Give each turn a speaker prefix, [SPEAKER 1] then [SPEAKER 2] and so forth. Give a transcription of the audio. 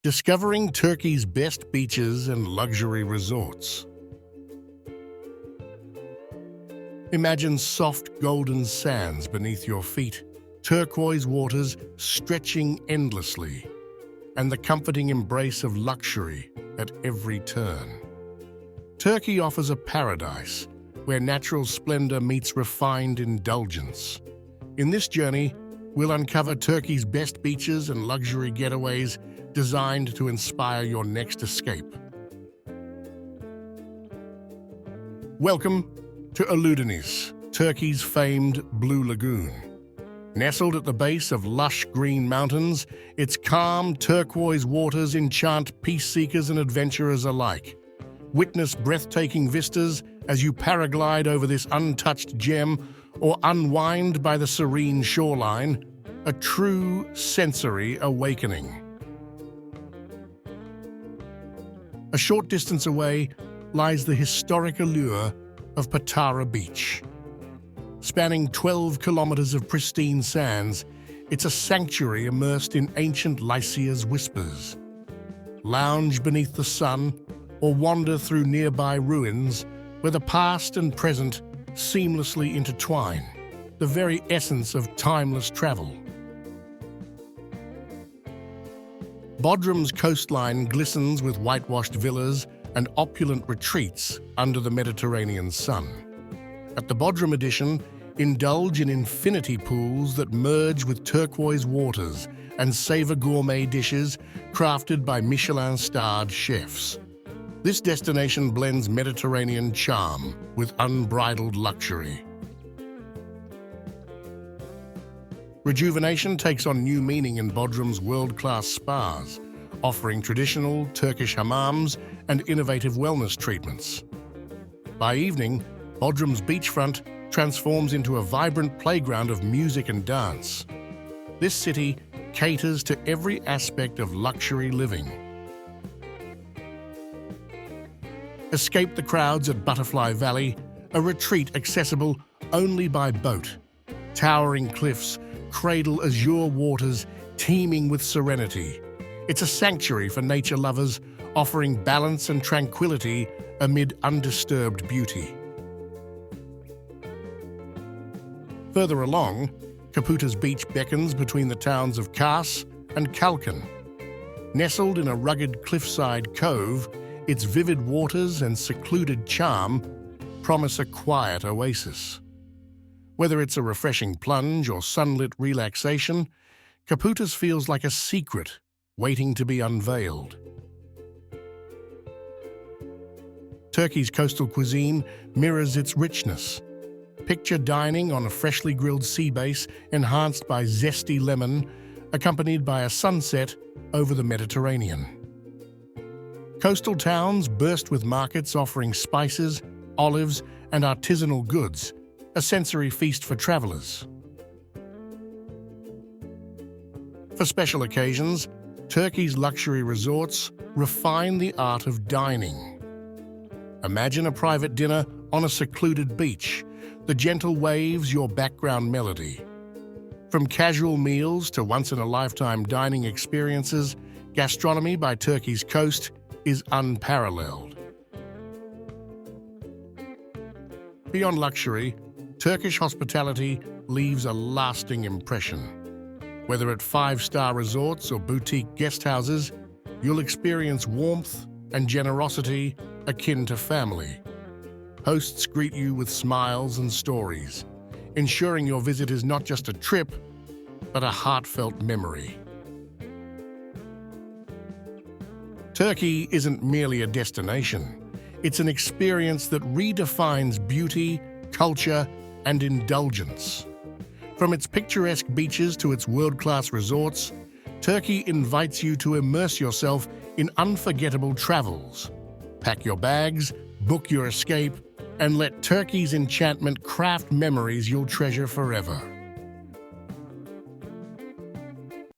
[SPEAKER 1] Discovering Turkey's best beaches and luxury resorts. Imagine soft golden sands beneath your feet, turquoise waters stretching endlessly, and the comforting embrace of luxury at every turn. Turkey offers a paradise where natural splendor meets refined indulgence. In this journey, we'll uncover Turkey's best beaches and luxury getaways designed to inspire your next escape. Welcome to Uludeniz, Turkey's famed Blue Lagoon. Nestled at the base of lush green mountains, its calm turquoise waters enchant peace seekers and adventurers alike. Witness breathtaking vistas as you paraglide over this untouched gem or unwind by the serene shoreline, a true sensory awakening. A short distance away lies the historic allure of Patara Beach. Spanning 12 kilometers of pristine sands, it's a sanctuary immersed in ancient Lycia's whispers. Lounge beneath the sun or wander through nearby ruins where the past and present seamlessly intertwine, the very essence of timeless travel. Bodrum's coastline glistens with whitewashed villas and opulent retreats under the Mediterranean sun. At the Bodrum edition, indulge in infinity pools that merge with turquoise waters and savor gourmet dishes crafted by Michelin-starred chefs. This destination blends Mediterranean charm with unbridled luxury. Rejuvenation takes on new meaning in Bodrum's world-class spas, offering traditional Turkish hammams and innovative wellness treatments. By evening, Bodrum's beachfront transforms into a vibrant playground of music and dance. This city caters to every aspect of luxury living. Escape the crowds at Butterfly Valley, a retreat accessible only by boat. Towering cliffs cradle azure waters teeming with serenity. It's a sanctuary for nature lovers, offering balance and tranquility amid undisturbed beauty. Further along, Kaputa's beach beckons between the towns of Kars and Kalkan. Nestled in a rugged cliffside cove, its vivid waters and secluded charm promise a quiet oasis. Whether it's a refreshing plunge or sunlit relaxation, Kaputa's feels like a secret waiting to be unveiled. Turkey's coastal cuisine mirrors its richness. Picture dining on a freshly grilled sea base enhanced by zesty lemon, accompanied by a sunset over the Mediterranean. Coastal towns burst with markets offering spices, olives, and artisanal goods, a sensory feast for travelers. For special occasions, Turkey's luxury resorts refine the art of dining. Imagine a private dinner on a secluded beach, the gentle waves your background melody. From casual meals to once-in-a-lifetime dining experiences, gastronomy by Turkey's coast is unparalleled. Beyond luxury, Turkish hospitality leaves a lasting impression. Whether at five-star resorts or boutique guest houses, you'll experience warmth and generosity akin to family. Hosts greet you with smiles and stories, ensuring your visit is not just a trip, but a heartfelt memory. Turkey isn't merely a destination. It's an experience that redefines beauty, culture, and indulgence. From its picturesque beaches to its world-class resorts, Turkey invites you to immerse yourself in unforgettable travels. Pack your bags, book your escape, and let Turkey's enchantment craft memories you'll treasure forever.